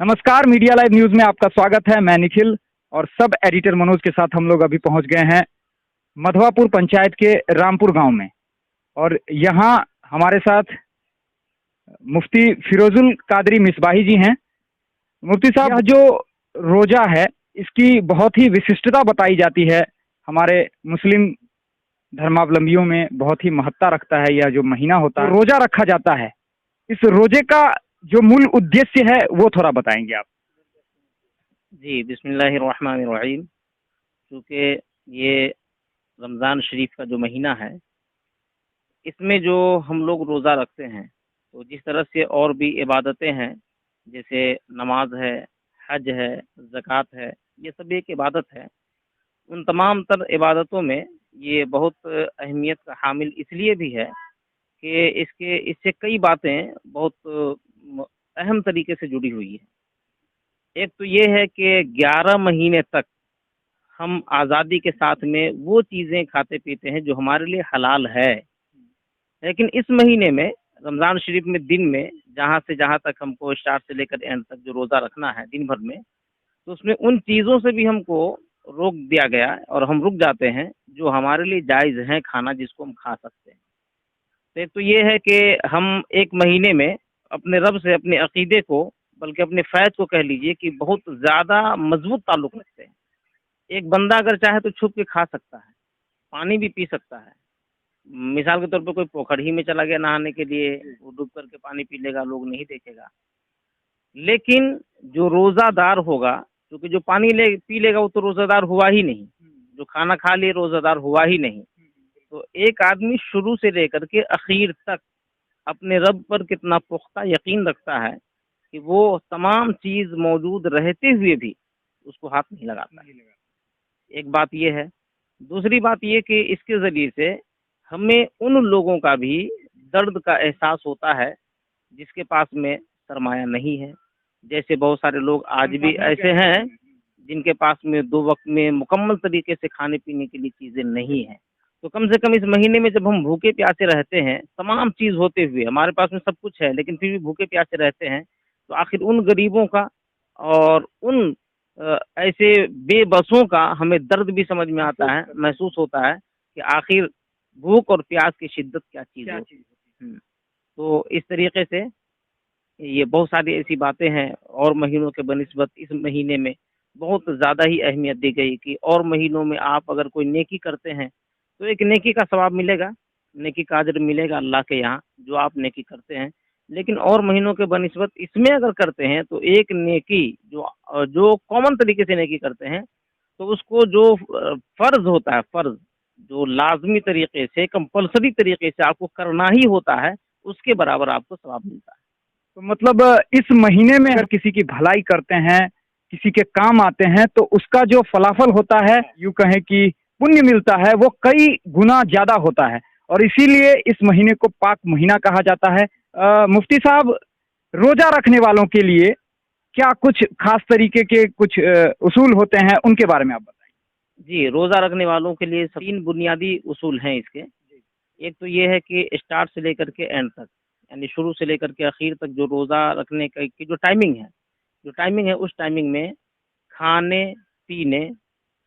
नमस्कार, media live news में आपका स्वागत है। मैं निखिल और सब एडिटर मनोज के साथ हम लोग अभी पहुंच गए हैं मधवापुर पंचायत के रामपुर गांव में। और यहाँ हमारे साथ मुफ्ती फिरोजुल कादरी मिसबाही जी हैं। मुफ्ती साहब, यह जो रोजा है इसकी बहुत ही विशिष्टता बताई जाती है। हमारे मुस्लिम धर्मावलंबियों में बहुत ही महत्ता रखता है। यह जो महीना होता है, रोजा रखा जाता है। इस रोजे का जो मूल उद्देश्य है वो थोड़ा बताएंगे आप? जी, बिस्मिल्लाहिर्रहमानिर्रहीम। क्योंकि ये रमज़ान शरीफ का जो महीना है, इसमें जो हम लोग रोज़ा रखते हैं, तो जिस तरह से और भी इबादतें हैं, जैसे नमाज है, हज है, ज़कात है, ये सब एक इबादत है। उन तमाम तर इबादतों में ये बहुत अहमियत का हामिल इसलिए भी है कि इससे कई बातें बहुत अहम तरीके से जुड़ी हुई है। एक तो ये है कि 11 महीने तक हम आज़ादी के साथ में वो चीज़ें खाते पीते हैं जो हमारे लिए हलाल है। लेकिन इस महीने में रमज़ान शरीफ में दिन में जहाँ से जहाँ तक हमको स्टार्ट से लेकर एंड तक जो रोज़ा रखना है दिन भर में, तो उसमें उन चीज़ों से भी हमको रोक दिया गया है और हम रुक जाते हैं जो हमारे लिए जायज़ हैं खाना, जिसको हम खा सकते हैं। तो एक तो ये है कि हम एक महीने में अपने रब से अपने अक़ीदे को, बल्कि अपने फ़ैज़ को कह लीजिए कि बहुत ज़्यादा मज़बूत ताल्लुक़ रखते हैं। एक बंदा अगर चाहे तो छुप के खा सकता है, पानी भी पी सकता है। मिसाल के तौर पे कोई पोखर ही में चला गया नहाने के लिए, वो डूब कर के पानी पी लेगा, लोग नहीं देखेगा। लेकिन जो रोज़ादार होगा, क्योंकि जो पानी पी लेगा वो तो रोज़ादार हुआ ही नहीं, जो खाना खा लिए रोज़ादार हुआ ही नहीं। तो एक आदमी शुरू से लेकर के आखिर तक अपने रब पर कितना पुख्ता यकीन रखता है कि वो तमाम चीज़ मौजूद रहते हुए भी उसको हाथ नहीं लगाता है। एक बात ये है। दूसरी बात ये कि इसके ज़रिए से हमें उन लोगों का भी दर्द का एहसास होता है जिसके पास में सरमाया नहीं है। जैसे बहुत सारे लोग आज भी ऐसे हैं जिनके पास में 2 वक़्त में मुकम्मल तरीके से खाने-पीने के लिए चीज़ें नहीं हैं। तो कम से कम इस महीने में जब हम भूखे-प्यासे रहते हैं, तमाम चीज़ होते हुए, हमारे पास में सब कुछ है, लेकिन फिर भी भूखे-प्यासे रहते हैं, तो आखिर उन गरीबों का और उन ऐसे बेबसों का हमें दर्द भी समझ में आता है, महसूस होता है कि आखिर भूख और प्यास की शिद्दत क्या चीज़ होती है। तो इस तरीके से ये बहुत सारी ऐसी बातें हैं और महीनों के बनिस्बत इस महीने में बहुत ज़्यादा ही अहमियत दी गई कि और महीनों में आप अगर कोई नेकी करते हैं, तो एक नेकी का सवाब मिलेगा, नेकी का अज्र मिलेगा अल्लाह के यहाँ, जो आप नेकी करते हैं। लेकिन और महीनों के बनिस्बत इसमें अगर करते हैं, तो एक नेकी जो कॉमन तरीके से नेकी करते हैं, तो उसको जो फ़र्ज़ होता है, फ़र्ज़ जो लाज़मी तरीके से, कंपल्सरी तरीके से आपको करना ही होता है, उसके बराबर आपको सवाब मिलता है। तो मतलब इस महीने में अगर किसी की भलाई करते हैं, किसी के काम आते हैं, तो उसका जो फलाफल होता है, यूँ कहें कि पुण्य मिलता है, वो कई गुना ज़्यादा होता है। और इसीलिए इस महीने को पाक महीना कहा जाता है। मुफ्ती साहब, रोज़ा रखने वालों के लिए क्या कुछ खास तरीके के कुछ उसूल होते हैं, उनके बारे में आप बताइए? जी, रोज़ा रखने वालों के लिए 3 बुनियादी उसूल हैं इसके। एक तो ये है कि स्टार्ट से लेकर के एंड तक, यानी शुरू से लेकर के आखिर तक जो रोज़ा रखने की जो टाइमिंग है उस टाइमिंग में खाने-पीने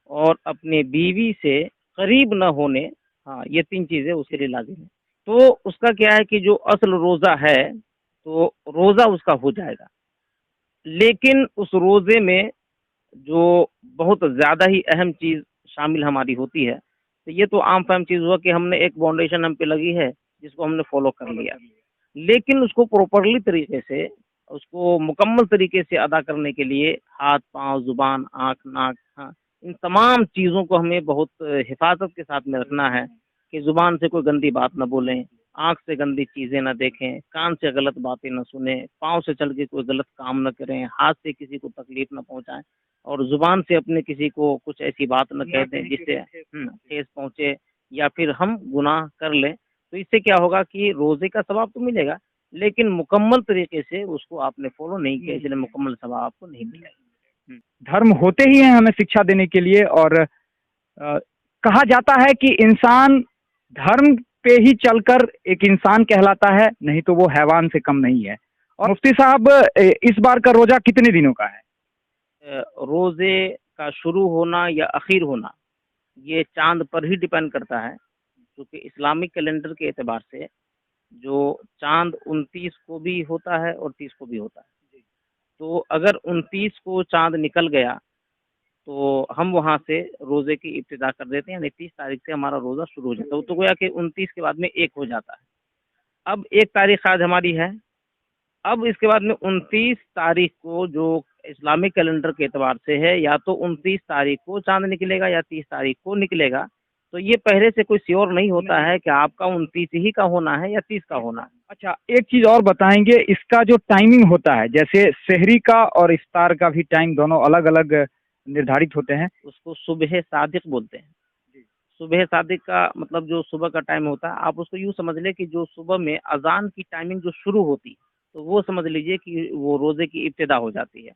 और अपने बीवी से करीब न होने, हाँ, ये 3 चीज़ें उसके लिए लाज़िम है। तो उसका क्या है कि जो असल रोज़ा है, तो रोज़ा उसका हो जाएगा। लेकिन उस रोज़े में जो बहुत ज़्यादा ही अहम चीज़ शामिल हमारी होती है, तो ये तो आम-फ़ाहम चीज़ हुआ कि हमने एक बाउंडेशन हम पे लगी है, जिसको हमने फ़ॉलो कर लिया। लेकिन उसको प्रॉपरली तरीके से, उसको मुकम्मल तरीके से अदा करने के लिए हाथ-पाँव, ज़ुबान, आँख, नाक, हाँ, इन तमाम चीज़ों को हमें बहुत हिफ़ाज़त के साथ में रखना है कि ज़ुबान से कोई गंदी बात ना बोलें, आँख से गंदी चीज़ें ना देखें, कान से गलत बातें ना सुनें, पाँव से चल के कोई गलत काम ना करें, हाथ से किसी को तकलीफ़ ना पहुँचाएँ और ज़ुबान से अपने किसी को कुछ ऐसी बात ना कह दें जिससे ठेस पहुँचे या फिर हम गुनाह कर लें। तो इससे क्या होगा कि रोज़े का सवाब तो मिलेगा, लेकिन मुकम्मल तरीके से उसको आपने फ़ॉलो नहीं किया, इसलिए मुकम्मल सवाब आपको नहीं मिलेगा। धर्म होते ही हैं हमें शिक्षा देने के लिए। और कहा जाता है कि इंसान धर्म पे ही चलकर एक इंसान कहलाता है, नहीं तो वो हैवान से कम नहीं है। और मुफ्ती साहब, इस बार का रोजा कितने दिनों का है? रोजे का शुरू होना या आखिर होना ये चांद पर ही डिपेंड करता है, क्योंकि इस्लामिक कैलेंडर के एतबार से जो चांद 29 को भी होता है और 30 को भी होता है। तो अगर 29 को चांद निकल गया तो हम वहाँ से रोज़े की इब्तिदा कर देते हैं, यानी 30 तारीख से हमारा रोज़ा शुरू हो जाता है। तो गोया कि 29 के बाद में 1 हो जाता है। अब 1 तारीख आज हमारी है। अब इसके बाद में 29 तारीख को जो इस्लामिक कैलेंडर के एतबार से है, या तो 29 तारीख को चाँद निकलेगा या 30 तारीख को निकलेगा। तो ये पहले से कोई श्योर नहीं होता है कि आपका 29 ही का होना है या 30 का होना है। अच्छा, एक चीज़ और बताएंगे, इसका जो टाइमिंग होता है, जैसे सहरी का और इफ्तार का भी टाइम दोनों अलग-अलग निर्धारित होते हैं। उसको सुबह सादिक बोलते हैं। सुबह सादिक का मतलब जो सुबह का टाइम होता है, आप उसको यूँ समझ लें कि जो सुबह में अज़ान की टाइमिंग जो शुरू होती है, तो वो समझ लीजिए कि वो रोज़े की इब्तिदा हो जाती है।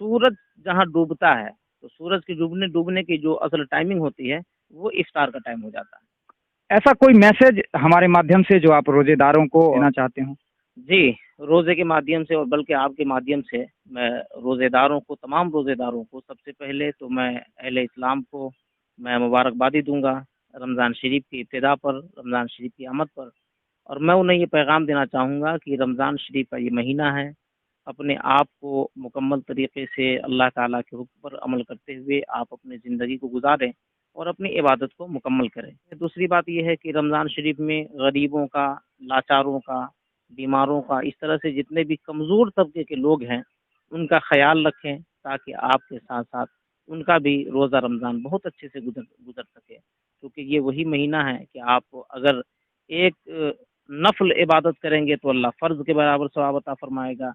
सूरज जहाँ डूबता है, तो सूरज के डूबने की जो असल टाइमिंग होती है, वो इफ्तार का टाइम हो जाता है। ऐसा कोई मैसेज हमारे माध्यम से जो आप रोजेदारों को देना चाहते हो? जी, रोज़े के माध्यम से और बल्कि आपके माध्यम से मैं रोज़ेदारों को, तमाम रोज़ेदारों को, सबसे पहले तो मैं अहले इस्लाम को मैं मुबारकबादी दूँगा रमज़ान शरीफ की इब्तिदा पर, रमज़ान शरीफ की आमद पर। और मैं उन्हें ये पैगाम देना चाहूँगा कि रमज़ान शरीफ का ये महीना है, अपने आप को मुकम्मल तरीके से अल्लाह ताला के हुक्म पर अमल करते हुए आप अपनी ज़िंदगी को गुज़ारें और अपनी इबादत को मुकम्मल करें। दूसरी बात ये है कि रमज़ान शरीफ में गरीबों का, लाचारों का, बीमारों का, इस तरह से जितने भी कमज़ोर तबके के लोग हैं, उनका ख़याल रखें, ताकि आपके साथ-साथ उनका भी रोज़ा रमज़ान बहुत अच्छे से गुज़र सके। क्योंकि ये वही महीना है कि आप अगर एक नफ़्ल इबादत करेंगे तो अल्लाह फ़र्ज़ के बराबर सवाब अता फ़रमाएगा,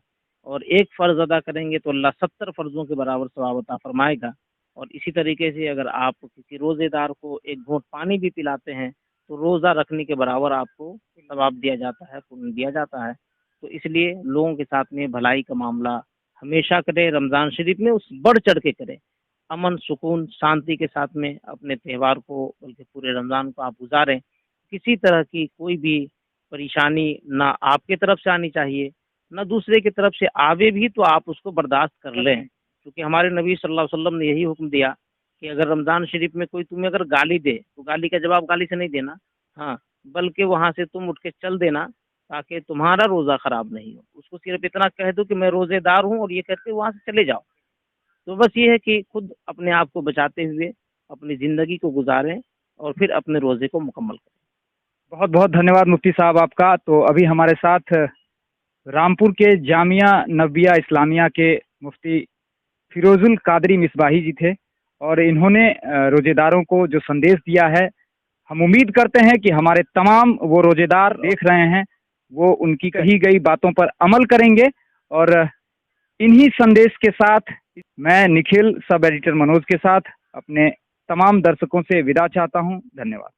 और एक फ़र्ज़ अदा करेंगे तो अल्लाह 70 फ़र्ज़ों के बराबर सवाब अता फ़रमाएगा। और इसी तरीके से अगर आप किसी रोज़ेदार को एक घूँट पानी भी पिलाते हैं, तो रोज़ा रखने के बराबर आपको सवाब दिया जाता है, पुण्य दिया जाता है। तो इसलिए लोगों के साथ में भलाई का मामला हमेशा करें, रमज़ान शरीफ में उस बढ़-चढ़ के करें। अमन, सुकून, शांति के साथ में अपने त्योहार को, बल्कि पूरे रमज़ान को आप गुज़ारें। किसी तरह की कोई भी परेशानी ना आपकी तरफ से आनी चाहिए, ना दूसरे की तरफ से आवे भी तो आप उसको बर्दाश्त कर लें। क्योंकि हमारे नबी सल्लल्लाहु अलैहि वसल्लम ने यही हुक्म दिया कि अगर रमज़ान शरीफ में कोई तुम्हें अगर गाली दे, तो गाली का जवाब गाली से नहीं देना, हाँ, बल्कि वहाँ से तुम उठ के चल देना, ताकि तुम्हारा रोज़ा ख़राब नहीं हो। उसको सिर्फ़ इतना कह दो कि मैं रोज़ेदार हूँ, और ये करके वहाँ से चले जाओ। तो बस ये है कि खुद अपने आप को बचाते हुए अपनी ज़िंदगी को गुज़ारें और फिर अपने रोज़े को मुकम्मल करें। बहुत बहुत धन्यवाद मुफ्ती साहब आपका। तो अभी हमारे साथ रामपुर के जामिया नबिया इस्लामिया के मुफ्ती फिरोजुल कादरी मिसबाही जी थे, और इन्होंने रोजेदारों को जो संदेश दिया है, हम उम्मीद करते हैं कि हमारे तमाम वो रोजेदार देख रहे हैं, वो उनकी कही गई बातों पर अमल करेंगे। और इन्हीं संदेश के साथ मैं निखिल, सब एडिटर मनोज के साथ अपने तमाम दर्शकों से विदा चाहता हूं। धन्यवाद।